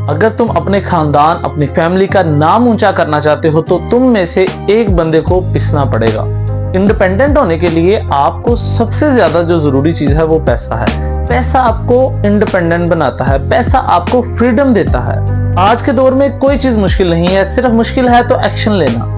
अगर तुम अपने खानदान, अपनी फैमिली का नाम ऊंचा करना चाहते हो तो तुम में से एक बंदे को पिसना पड़ेगा। इंडिपेंडेंट होने के लिए आपको सबसे ज्यादा जो जरूरी चीज है वो पैसा है। पैसा आपको इंडिपेंडेंट बनाता है, पैसा आपको फ्रीडम देता है। आज के दौर में कोई चीज मुश्किल नहीं है, सिर्फ मुश्किल है तो एक्शन लेना।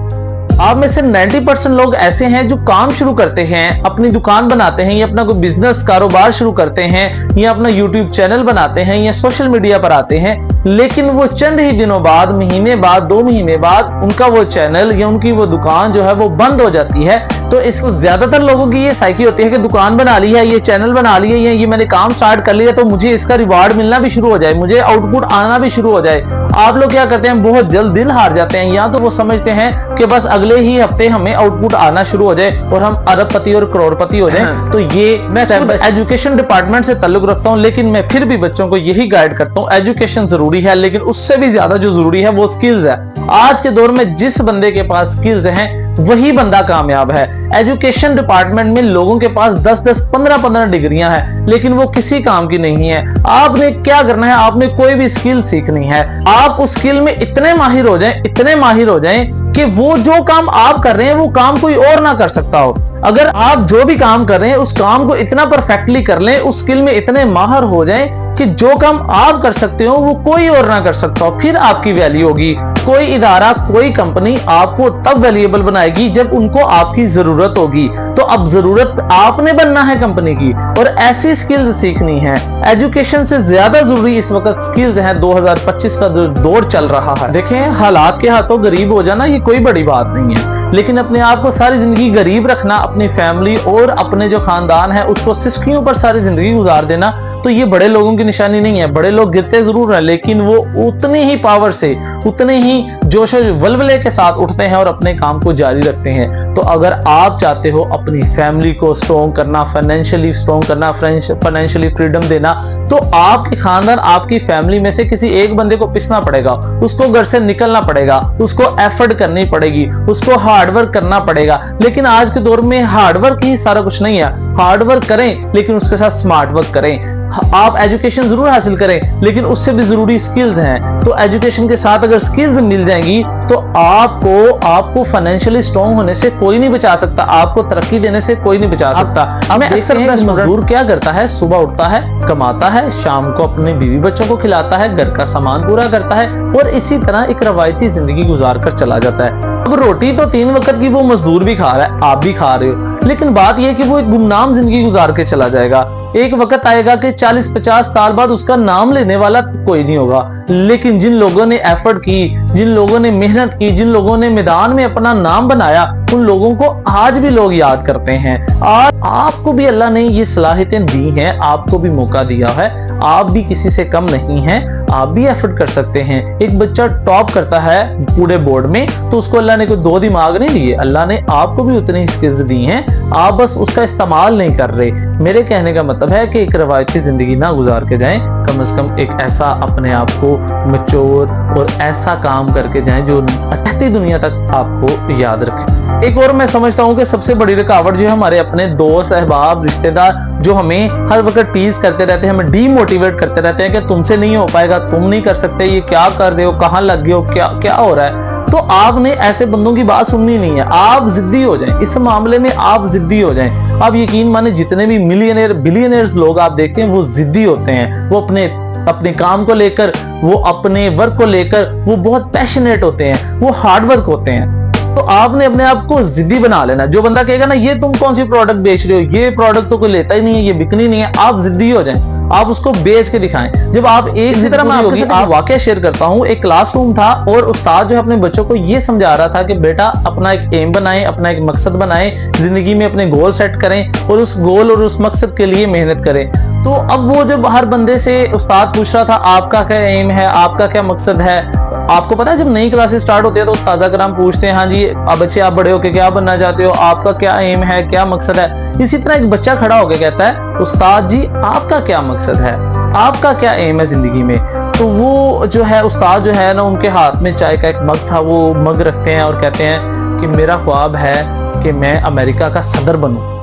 आप में से 90% लोग ऐसे हैं जो काम शुरू करते हैं, अपनी दुकान बनाते हैं या अपना कोई बिजनेस कारोबार शुरू करते हैं या अपना यूट्यूब चैनल बनाते हैं या सोशल मीडिया पर आते हैं, लेकिन वो चंद ही दिनों बाद, महीने बाद, 2 महीने बाद उनका वो चैनल या उनकी वो दुकान जो है वो बंद हो जाती है। तो इसको ज्यादातर लोगों की ये साइकी होती है कि दुकान बना ली है, ये चैनल बना लिए, ये मैंने काम स्टार्ट कर लिया तो मुझे इसका रिवार्ड मिलना भी शुरू हो जाए, मुझे आउटपुट आना भी शुरू हो जाए। आप लोग क्या करते हैं, बहुत जल्द दिल हार जाते हैं, या तो वो समझते हैं कि बस अगले ही हफ्ते हमें आउटपुट आना शुरू हो जाए और हम अरबपति और करोड़पति हो जाएं। तो ये मैं एजुकेशन डिपार्टमेंट से ताल्लुक रखता हूं, लेकिन मैं फिर भी बच्चों को यही गाइड करता हूं, एजुकेशन जरूरी है लेकिन उससे भी ज्यादा जो जरूरी है वो स्किल्स है। आज के दौर में जिस बंदे के पास स्किल्स हैं वही बंदा कामयाब है। एजुकेशन डिपार्टमेंट में लोगों के पास 10-10, 15-15 डिग्रियां हैं लेकिन वो किसी काम की नहीं है। आपने क्या करना है, आपने कोई भी स्किल सीखनी है, आप उस स्किल में इतने माहिर हो जाएं, इतने माहिर हो जाएं कि वो जो काम आप कर रहे हैं वो काम कोई और ना कर सकता हो। अगर आप जो भी काम कर रहे हैं उस काम को इतना परफेक्टली कर लें, उस स्किल में इतने माहिर हो जाएं कि जो काम आप कर सकते हो वो कोई और ना कर सकता हो, फिर आपकी वैल्यू होगी। कोई इदारा, कोई कंपनी आपको तब वैल्यूएबल बनाएगी जब उनको आपकी जरूरत होगी। तो अब जरूरत आपने बनना है कंपनी की और ऐसी स्किल्स सीखनी है। एजुकेशन से ज्यादा जरूरी इस वक्त स्किल्स हैं। 2025 का दौर चल रहा है। देखें, हालात के हाथों गरीब हो जाना ये कोई बड़ी बात नहीं है, लेकिन अपने आप को सारी जिंदगी गरीब रखना, अपनी फैमिली और अपने जो खानदान है उसको सिस्कियों पर सारी जिंदगी गुजार देना, तो ये बड़े लोगों की निशानी नहीं है। बड़े लोग गिरते जरूर हैं लेकिन वो उतनी ही पावर से, उतने ही जोश और वल्वले के साथ उठते हैं और अपने काम को जारी रखते हैं। तो अगर आप चाहते हो अपनी फैमिली को स्ट्रॉन्ग करना, फाइनेंशियली स्ट्रॉन्ग करना, फाइनेंशियली फ्रीडम देना, तो आपके खानदान, आपकी फैमिली में से किसी एक बंदे को पिसना पड़ेगा, उसको घर से निकलना पड़ेगा, उसको एफर्ट करनी पड़ेगी, उसको हार्डवर्क करना पड़ेगा। लेकिन आज के दौर में हार्डवर्क ही सारा कुछ नहीं है। हार्डवर्क करें लेकिन उसके साथ स्मार्ट वर्क करें। आप एजुकेशन जरूर हासिल करें लेकिन उससे भी जरूरी स्किल्स हैं। तो एजुकेशन के साथ अगर स्किल्स मिल जाएंगी तो आपको फाइनेंशियली स्ट्रॉन्ग होने से कोई नहीं बचा सकता, आपको तरक्की देने से कोई नहीं बचा सकता। हमें अक्सर मजदूर क्या करता है, सुबह उठता है, कमाता है, शाम को अपने बीवी बच्चों को खिलाता है, घर का सामान पूरा करता है और इसी तरह एक रवायती जिंदगी गुजार कर चला जाता है। अब रोटी तो 3 वक्त की वो मजदूर भी खा रहा है, आप भी खा रहे हो, लेकिन बात यह कि वो एक गुमनाम जिंदगी गुजार के चला जाएगा। एक वक्त आएगा कि 40-50 साल बाद उसका नाम लेने वाला कोई नहीं होगा। लेकिन जिन लोगों ने एफर्ट की, जिन लोगों ने मेहनत की, जिन लोगों ने मैदान में अपना नाम बनाया, उन लोगों को आज भी लोग याद करते हैं। आज आपको भी अल्लाह ने ये सलाहियतें दी हैं, आपको भी मौका दिया है, आप भी किसी से कम नहीं हैं, आप भी एफर्ट कर सकते हैं। एक बच्चा टॉप करता है पूरे बोर्ड में तो उसको अल्लाह ने कोई 2 दिमाग नहीं दिए, अल्लाह ने आपको भी उतनी ही स्किल्स दी हैं, आप बस उसका इस्तेमाल नहीं कर रहे। मेरे कहने का मतलब है कि एक रवायती जिंदगी ना गुजार के जाएं, कम से कम एक ऐसा अपने आप को मैच्योर और ऐसा काम करके जाएं जो रहती दुनिया तक आपको याद रखे। एक और मैं समझता हूँ कि सबसे बड़ी रुकावट जो है हमारे अपने दोस्त, अहबाब, रिश्तेदार जो हमें हर वक्त टीज करते रहते हैं, हमें डीमोटिवेट करते रहते हैं कि तुमसे नहीं हो पाएगा, तुम नहीं कर सकते, ये क्या कर रहे हो, कहाँ लग गए हो, क्या हो रहा है। तो आपने ऐसे बंदों की बात सुननी नहीं है, आप जिद्दी हो जाएं, इस मामले में आप जिद्दी हो जाएं। आप यकीन माने जितने भी मिलियनेयर, बिलियनर्स लोग आप देखते हैं वो जिद्दी होते हैं, वो अपने काम को लेकर, वो अपने वर्क को लेकर वो बहुत पैशनेट होते हैं, वो हार्ड वर्क होते हैं। तो आपने अपने आप को जिद्दी बना लेना। जो बंदा कहेगा ना ये तुम कौन सी प्रोडक्ट बेच रहे हो, ये प्रोडक्ट तो कोई लेता ही नहीं है, ये बिकनी नहीं है, आप जिद्दी हो जाएं, आप उसको बेच के दिखाएं। जब आप एक इसी तरह मैं आपके साथ आप वाकया शेयर करता हूं। एक क्लासरूम था और उस्ताद जो है अपने बच्चों को ये समझा रहा था कि बेटा अपना एक एम बनाएं, अपना एक मकसद बनाएं, जिंदगी में अपने गोल सेट करें और उस गोल और उस मकसद के लिए मेहनत करें। तो अब वो जब हर बंदे से उस्ताद पूछ रहा था आपका क्या एम है, आपका क्या मकसद है। आपको पता है जब नई क्लासेस स्टार्ट होती है तो उस्ताद कराम पूछते हैं हाँ जी अब बच्चे आप बड़े होके क्या बनना चाहते हो, आपका क्या एम है, क्या मकसद है। इसी तरह एक बच्चा खड़ा होकर कहता है उस्ताद जी आपका क्या मकसद है, आपका क्या एम है जिंदगी में। तो वो जो है उस्ताद जो है ना उनके हाथ में चाय का एक मग था, वो मग रखते हैं और कहते हैं कि मेरा ख्वाब है कि मैं अमेरिका का सदर बनूं,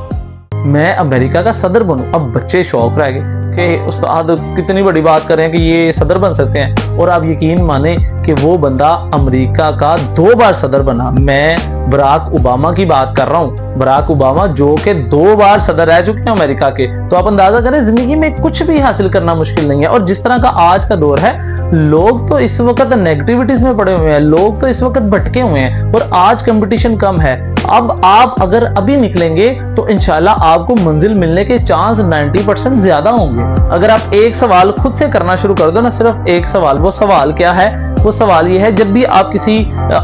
मैं अमेरिका का सदर बनूं। अब बच्चे शौक रह गए, कि उस्ताद कितनी बड़ी बात कर रहे हैं कि ये सदर बन सकते हैं, और आप यकीन माने कि वो बंदा अमेरिका का 2 बार सदर बना। मैं बराक ओबामा की बात कर रहा हूँ, बराक ओबामा जो कि 2 बार सदर रह चुके हैं अमेरिका के। तो आप अंदाजा करें जिंदगी में कुछ भी हासिल करना मुश्किल नहीं है। और जिस तरह का आज का दौर है, लोग तो इस वक्त नेगेटिविटीज में पड़े हुए हैं, लोग तो इस वक्त भटके हुए हैं, और आज कंपटीशन कम है। अब आप अगर अभी निकलेंगे तो इंशाल्लाह आपको मंजिल मिलने के चांस 90% ज्यादा होंगे। अगर आप एक सवाल खुद से करना शुरू कर दो ना, सिर्फ एक सवाल, वो सवाल क्या है? वो सवाल ये है, जब भी आप किसी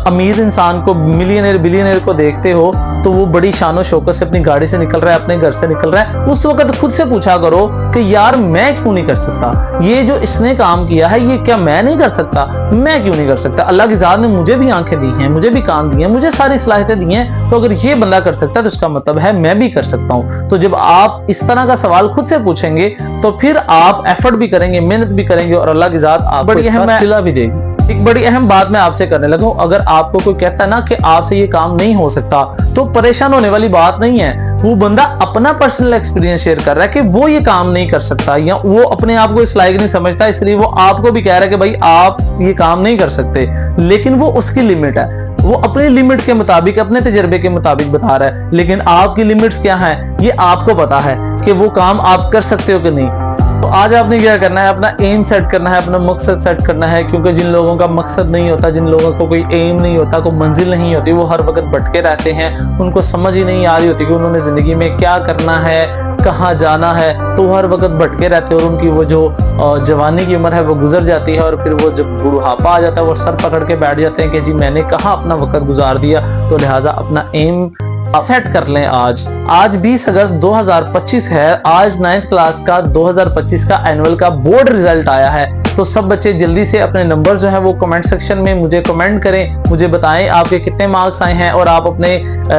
अमीर इंसान को, मिलियनर बिलियनर को देखते हो तो वो बड़ी शानो शौकत से अपनी गाड़ी से निकल रहा है, अपने घर से निकल रहा है, उस वक्त खुद से पूछा करो कि यार मैं क्यों नहीं कर सकता? ये जो इसने काम किया है ये क्या मैं नहीं कर सकता? मैं क्यों नहीं कर सकता? अल्लाह की ज़ात ने मुझे भी आंखें दी हैं, मुझे भी कान दिए हैं, मुझे सारी सलाहियतें दी हैं, तो अगर ये बंदा कर सकता है तो इसका मतलब है मैं भी कर सकता हूँ। तो जब आप इस तरह का सवाल खुद से पूछेंगे तो फिर आप एफर्ट भी करेंगे, मेहनत भी करेंगे, और अल्लाह की ज़ात आपको बड़ी अहम सिला भी देगी। एक बड़ी अहम बात मैं आपसे करने लगा हूं, अगर आपको कोई कहता है ना कि आपसे ये काम नहीं हो सकता, तो परेशान होने वाली बात नहीं है। वो बंदा अपना पर्सनल एक्सपीरियंस शेयर कर रहा है कि वो ये काम नहीं कर सकता, या वो अपने आप को इस लायक नहीं समझता, इसलिए वो आपको भी कह रहा है कि भाई आप ये काम नहीं कर सकते, लेकिन वो उसकी लिमिट है, वो अपनी लिमिट के मुताबिक, अपने तजर्बे के मुताबिक बता रहा है। लेकिन आपकी लिमिट्स क्या है ये आपको पता है कि वो काम आप कर सकते हो कि नहीं। तो आज आपने क्या करना है, अपना एम सेट करना है, अपना मकसद सेट करना है, क्योंकि जिन लोगों का मकसद नहीं होता, जिन लोगों को कोई एम नहीं होता, कोई मंजिल नहीं होती, वो हर वक्त भटके रहते हैं, उनको समझ ही नहीं आ रही होती कि उन्होंने जिंदगी में क्या करना है, कहाँ जाना है, तो वो हर वक्त भटके रहते हैं, और उनकी वो जो जवानी की उम्र है वो गुजर जाती है, और फिर वो जब बुढ़ापा आ जाता है वो सर पकड़ के बैठ जाते हैं कि जी मैंने कहाँ अपना वक्त गुजार दिया। तो लिहाजा अपना एम सेट कर लें। आज 20 अगस्त 2025 है, आज 9th क्लास का 2025 का एनुअल का बोर्ड रिजल्ट आया है। तो सब बच्चे जल्दी से अपने नंबर जो है वो कमेंट सेक्शन में मुझे कमेंट करें, मुझे बताएं आपके कितने मार्क्स आए हैं, और आप अपने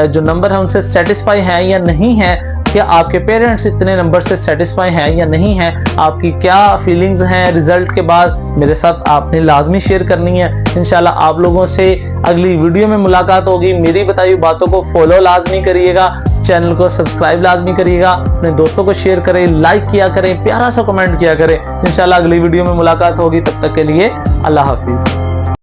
जो नंबर है उनसे सेटिस्फाई हैं या नहीं है, क्या आपके पेरेंट्स इतने नंबर से सेटिस्फाई हैं या नहीं है, आपकी क्या फीलिंग्स हैं रिजल्ट के बाद, मेरे साथ आपने लाजमी शेयर करनी है। इंशाल्लाह आप लोगों से अगली वीडियो में मुलाकात होगी। मेरी बताई हुई बातों को फॉलो लाजमी करिएगा, चैनल को सब्सक्राइब लाजमी करिएगा, अपने दोस्तों को शेयर करें, लाइक किया करें, प्यारा सा कमेंट किया करें। इंशाल्लाह अगली वीडियो में मुलाकात होगी, तब तक के लिए अल्लाह हाफिज।